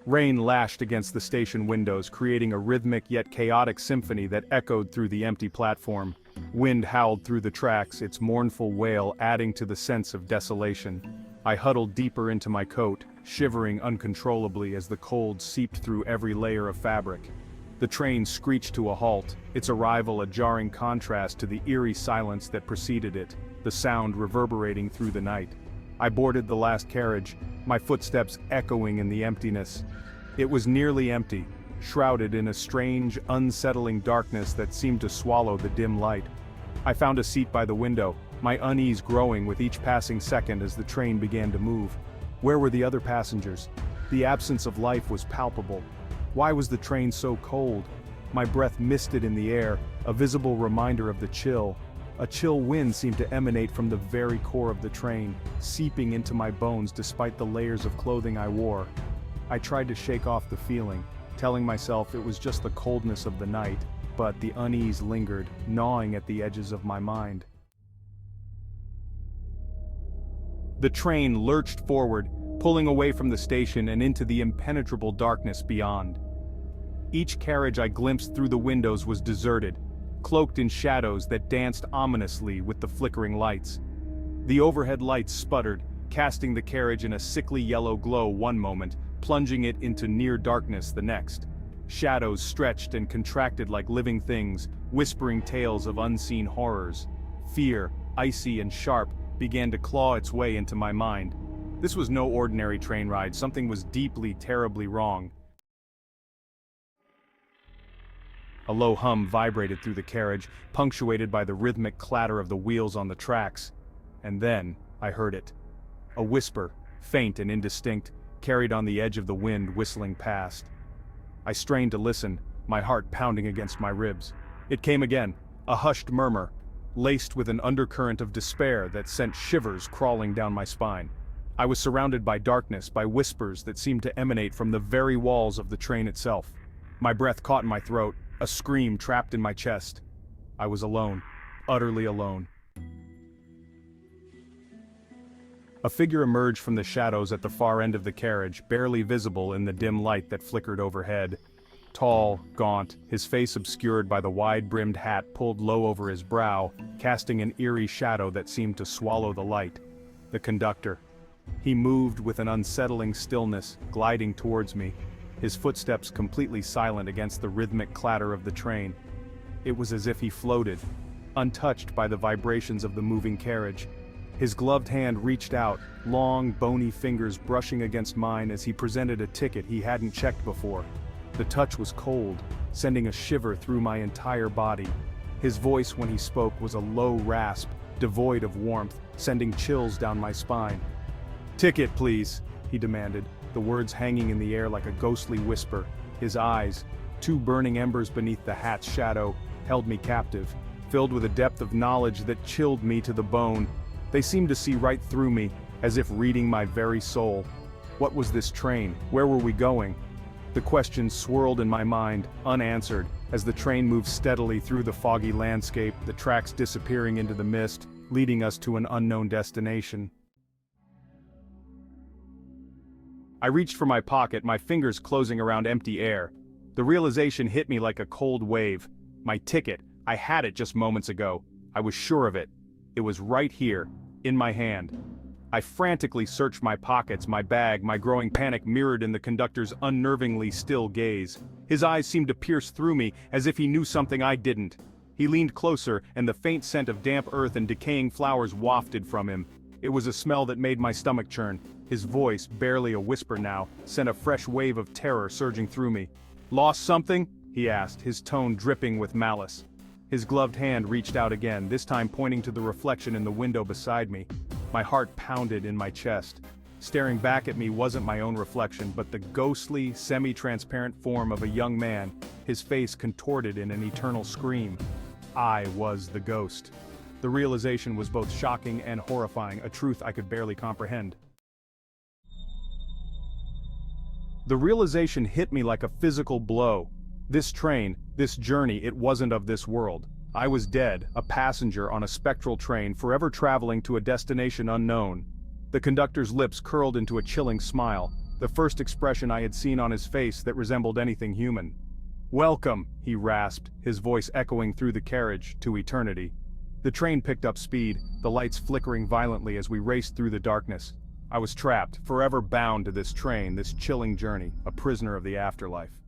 Rain lashed against the station windows, creating a rhythmic yet chaotic symphony that echoed through the empty platform. Wind howled through the tracks, its mournful wail adding to the sense of desolation. I huddled deeper into my coat, shivering uncontrollably as the cold seeped through every layer of fabric. The train screeched to a halt, its arrival a jarring contrast to the eerie silence that preceded it, the sound reverberating through the night. I boarded the last carriage, my footsteps echoing in the emptiness. It was nearly empty, shrouded in a strange, unsettling darkness that seemed to swallow the dim light. I found a seat by the window, my unease growing with each passing second as the train began to move. Where were the other passengers? The absence of life was palpable. Why was the train so cold? My breath misted in the air, a visible reminder of the chill. A chill wind seemed to emanate from the very core of the train, seeping into my bones despite the layers of clothing I wore. I tried to shake off the feeling, telling myself it was just the coldness of the night, but the unease lingered, gnawing at the edges of my mind. The train lurched forward, pulling away from the station and into the impenetrable darkness beyond. Each carriage I glimpsed through the windows was deserted, cloaked in shadows that danced ominously with the flickering lights. The overhead lights sputtered, casting the carriage in a sickly yellow glow one moment, plunging it into near darkness the next. Shadows stretched and contracted like living things, whispering tales of unseen horrors. Fear, icy and sharp, began to claw its way into my mind. This was no ordinary train ride, something was deeply, terribly wrong. A low hum vibrated through the carriage, punctuated by the rhythmic clatter of the wheels on the tracks. And then, I heard it. A whisper, faint and indistinct, carried on the edge of the wind whistling past. I strained to listen, my heart pounding against my ribs. It came again, a hushed murmur, laced with an undercurrent of despair that sent shivers crawling down my spine. I was surrounded by darkness, by whispers that seemed to emanate from the very walls of the train itself. My breath caught in my throat, a scream trapped in my chest. I was alone, utterly alone. A figure emerged from the shadows at the far end of the carriage, barely visible in the dim light that flickered overhead. Tall, gaunt, his face obscured by the wide-brimmed hat pulled low over his brow, casting an eerie shadow that seemed to swallow the light. The conductor. He moved with an unsettling stillness, gliding towards me, his footsteps completely silent against the rhythmic clatter of the train. It was as if he floated, untouched by the vibrations of the moving carriage. His gloved hand reached out, long, bony fingers brushing against mine as he presented a ticket he hadn't checked before. The touch was cold, sending a shiver through my entire body. His voice when he spoke was a low rasp, devoid of warmth, sending chills down my spine. "Ticket, please," he demanded, the words hanging in the air like a ghostly whisper. His eyes, two burning embers beneath the hat's shadow, held me captive, filled with a depth of knowledge that chilled me to the bone. They seemed to see right through me, as if reading my very soul. What was this train? Where were we going? The questions swirled in my mind, unanswered, as the train moved steadily through the foggy landscape, the tracks disappearing into the mist, leading us to an unknown destination. I reached for my pocket, my fingers closing around empty air. The realization hit me like a cold wave. My ticket, I had it just moments ago. I was sure of it. It was right here, in my hand. I frantically searched my pockets, my bag, my growing panic mirrored in the conductor's unnervingly still gaze. His eyes seemed to pierce through me, as if he knew something I didn't. He leaned closer, and the faint scent of damp earth and decaying flowers wafted from him. It was a smell that made my stomach churn. His voice, barely a whisper now, sent a fresh wave of terror surging through me. "Lost something?" he asked, his tone dripping with malice. His gloved hand reached out again, this time pointing to the reflection in the window beside me. My heart pounded in my chest. Staring back at me wasn't my own reflection, but the ghostly, semi-transparent form of a young man, his face contorted in an eternal scream. I was the ghost. The realization was both shocking and horrifying, a truth I could barely comprehend. The realization hit me like a physical blow. This train, this journey, it wasn't of this world. I was dead, a passenger on a spectral train forever traveling to a destination unknown. The conductor's lips curled into a chilling smile, the first expression I had seen on his face that resembled anything human. "Welcome," he rasped, his voice echoing through the carriage, to eternity. The train picked up speed, the lights flickering violently as we raced through the darkness. I was trapped, forever bound to this train, this chilling journey, a prisoner of the afterlife.